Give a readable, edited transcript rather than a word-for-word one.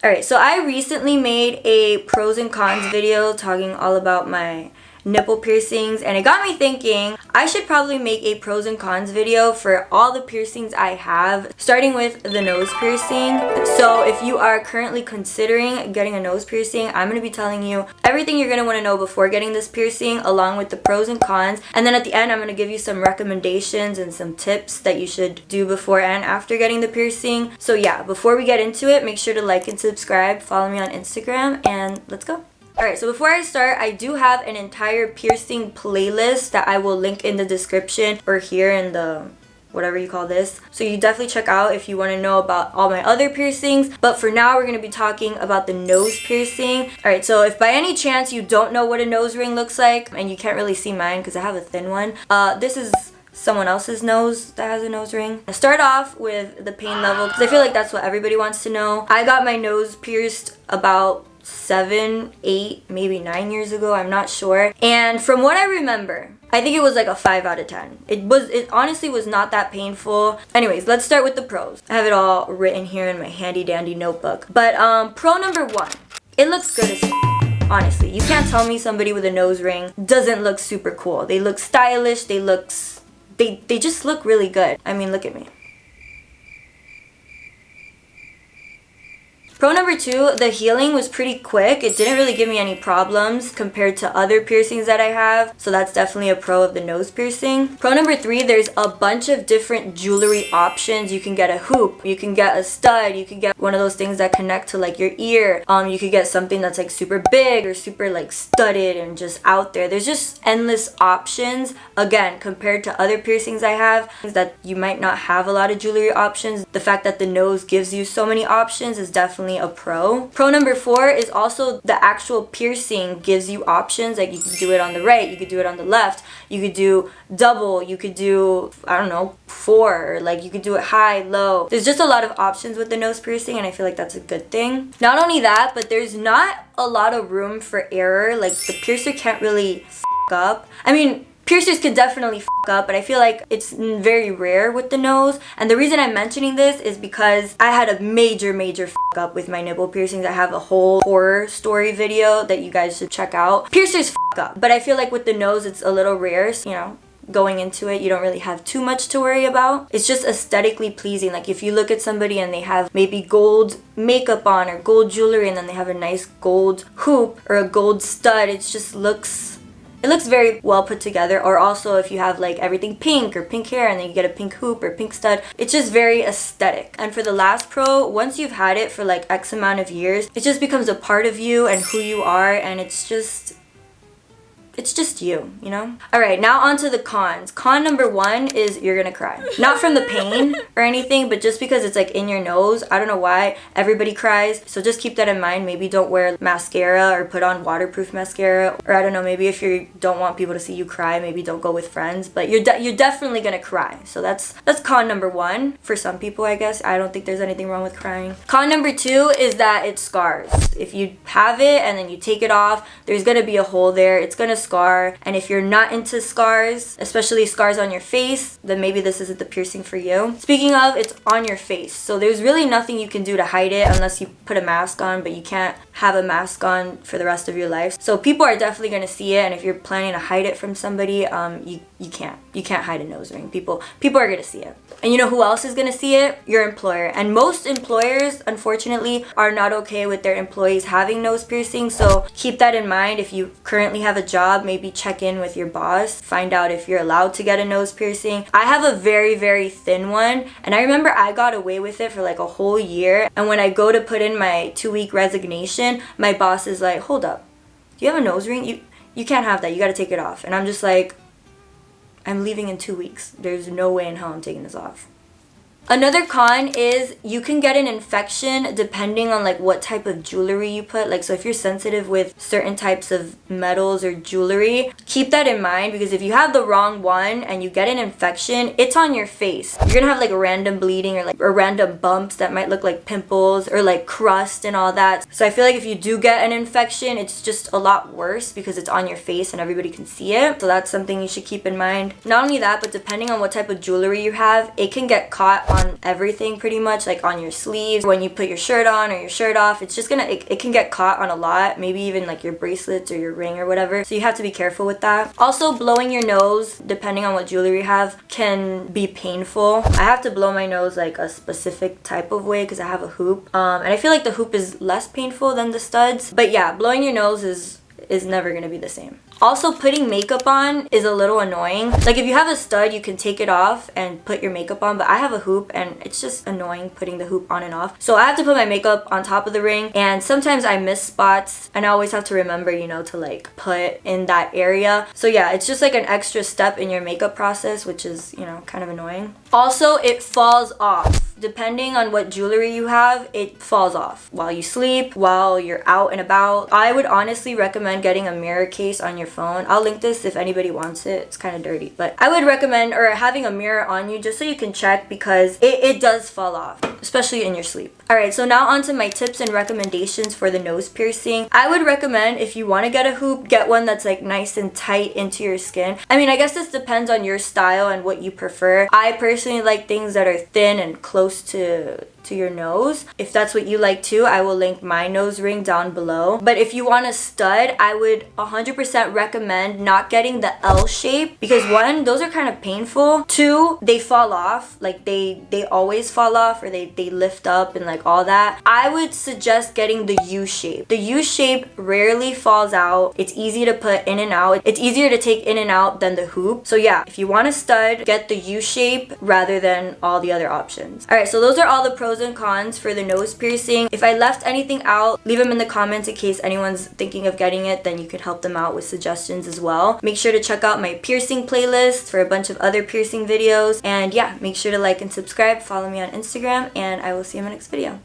Alright, so I recently made a pros and cons video talking all about my nipple piercings, and it got me thinking I should probably make a pros and cons video for all the piercings I have, starting with the nose piercing. So if you are currently considering getting a nose piercing, I'm going to be telling you everything you're going to want to know before getting this piercing, along with the pros and cons, and then at the end I'm going to give you some recommendations and some tips that you should do before and after getting the piercing. So yeah, before we get into it, make sure to like and subscribe, follow me on Instagram, and let's go. Alright, so before I start, I do have an entire piercing playlist that I will link in the description or here in the whatever you call this. So you definitely check out if you want to know about all my other piercings. But for now, we're going to be talking about the nose piercing. Alright, so if by any chance you don't know what a nose ring looks like, and you can't really see mine because I have a thin one, this is someone else's nose that has a nose ring. I start off with the pain level because I feel like that's what everybody wants to know. I got my nose pierced about 7, 8, maybe 9 years ago, I'm not sure. And from what I remember, I think it was like a 5 out of 10. It honestly was not that painful. Anyways, let's start with the pros. I have it all written here in my handy dandy notebook. But pro number 1, it looks good as honestly. You can't tell me somebody with a nose ring doesn't look super cool. They look stylish, they just look really good. I mean, look at me. Pro number 2, the healing was pretty quick. It didn't really give me any problems compared to other piercings that I have. So that's definitely a pro of the nose piercing. Pro number 3, there's a bunch of different jewelry options. You can get a hoop, you can get a stud, you can get one of those things that connect to like your ear. You could get something that's like super big or super like studded and just out there. There's just endless options. Again, compared to other piercings I have, that you might not have a lot of jewelry options. The fact that the nose gives you so many options is definitely a pro. Pro number 4 is also the actual piercing gives you options. Like you could do it on the right, you could do it on the left, you could do double, you could do, I don't know, 4, or like you could do it high, low. There's just a lot of options with the nose piercing, and I feel like that's a good thing. Not only that, but there's not a lot of room for error. Like the piercer can't really f up. I mean, piercers could definitely f up, but I feel like it's very rare with the nose. And the reason I'm mentioning this is because I had a major f up with my nipple piercings. I have a whole horror story video that you guys should check out. Piercers f up, but I feel like with the nose it's a little rare, so, you know, going into it you don't really have too much to worry about. It's just aesthetically pleasing. Like if you look at somebody and they have maybe gold makeup on or gold jewelry, and then they have a nice gold hoop or a gold stud, it just looks very well put together. Or also if you have like everything pink or pink hair and then you get a pink hoop or pink stud, it's just very aesthetic. And for the last pro, once you've had it for like X amount of years, it just becomes a part of you and who you are, and it's just you, you know? Alright, now on to the cons. Con number 1 is you're gonna cry. Not from the pain or anything, but just because it's like in your nose. I don't know why. Everybody cries, so just keep that in mind. Maybe don't wear mascara or put on waterproof mascara. Or I don't know, maybe if you don't want people to see you cry, maybe don't go with friends. But you're definitely gonna cry. So that's con number 1 for some people, I guess. I don't think there's anything wrong with crying. Con number 2 is that it scars. If you have it and then you take it off, there's gonna be a hole there. It's gonna scar. And if you're not into scars, especially scars on your face, then maybe this isn't the piercing for you. Speaking of, it's on your face, so there's really nothing you can do to hide it unless you put a mask on, but you can't have a mask on for the rest of your life. So people are definitely going to see it, and if you're planning to hide it from somebody, you can't hide a nose ring. People are going to see it. And you know who else is going to see it? Your employer. And most employers, unfortunately, are not okay with their employees having nose piercings, so keep that in mind. If you currently have a job, maybe check in with your boss, find out if you're allowed to get a nose piercing. I have a very thin one, and I remember I got away with it for like a whole year, and when I go to put in my 2-week resignation, my boss is like, hold up, do you have a nose ring? You can't have that, you gotta take it off. And I'm just like, I'm leaving in 2 weeks. There's no way in hell I'm taking this off. Another con is you can get an infection depending on like what type of jewelry you put. Like, so if you're sensitive with certain types of metals or jewelry, keep that in mind, because if you have the wrong one and you get an infection, it's on your face. You're gonna have like random bleeding or random bumps that might look like pimples or like crust and all that. So I feel like if you do get an infection, it's just a lot worse because it's on your face and everybody can see it. So that's something you should keep in mind. Not only that, but depending on what type of jewelry you have, it can get caught on on everything pretty much, like on your sleeves, when you put your shirt on or your shirt off. It's just gonna, it can get caught on a lot, maybe even like your bracelets or your ring or whatever. So you have to be careful with that. Also, blowing your nose, depending on what jewelry you have, can be painful. I have to blow my nose like a specific type of way because I have a hoop. And I feel like the hoop is less painful than the studs. But yeah, blowing your nose is never gonna be the same. Also, putting makeup on is a little annoying. Like if you have a stud, you can take it off and put your makeup on, but I have a hoop and it's just annoying putting the hoop on and off. So I have to put my makeup on top of the ring, and sometimes I miss spots and I always have to remember, you know, to like put in that area. So yeah, it's just like an extra step in your makeup process, which is, you know, kind of annoying. Also, it falls off. Depending on what jewelry you have, it falls off while you sleep, while you're out and about. I would honestly recommend getting a mirror case on your phone. I'll link this if anybody wants it. It's kind of dirty, but I would recommend, or having a mirror on you just so you can check, because it does fall off, especially in your sleep. Alright, so now on to my tips and recommendations for the nose piercing. I would recommend, if you want to get a hoop, get one that's like nice and tight into your skin. I mean, I guess this depends on your style and what you prefer. I personally like things that are thin and close to your nose. If that's what you like too, I will link my nose ring down below. But if you want a stud, I would 100% recommend not getting the L shape, because one, those are kind of painful. Two, they fall off. Like they always fall off, or they lift up and like all that. I would suggest getting the U shape. The U shape rarely falls out. It's easy to put in and out. It's easier to take in and out than the hoop. So yeah, if you want a stud, get the U shape rather than all the other options. Alright, so those are all the pros and cons for the nose piercing. If I left anything out, leave them in the comments in case anyone's thinking of getting it, then you could help them out with suggestions as well. Make sure to check out my piercing playlist for a bunch of other piercing videos. And yeah, make sure to like and subscribe, follow me on Instagram, and I will see you in my next video.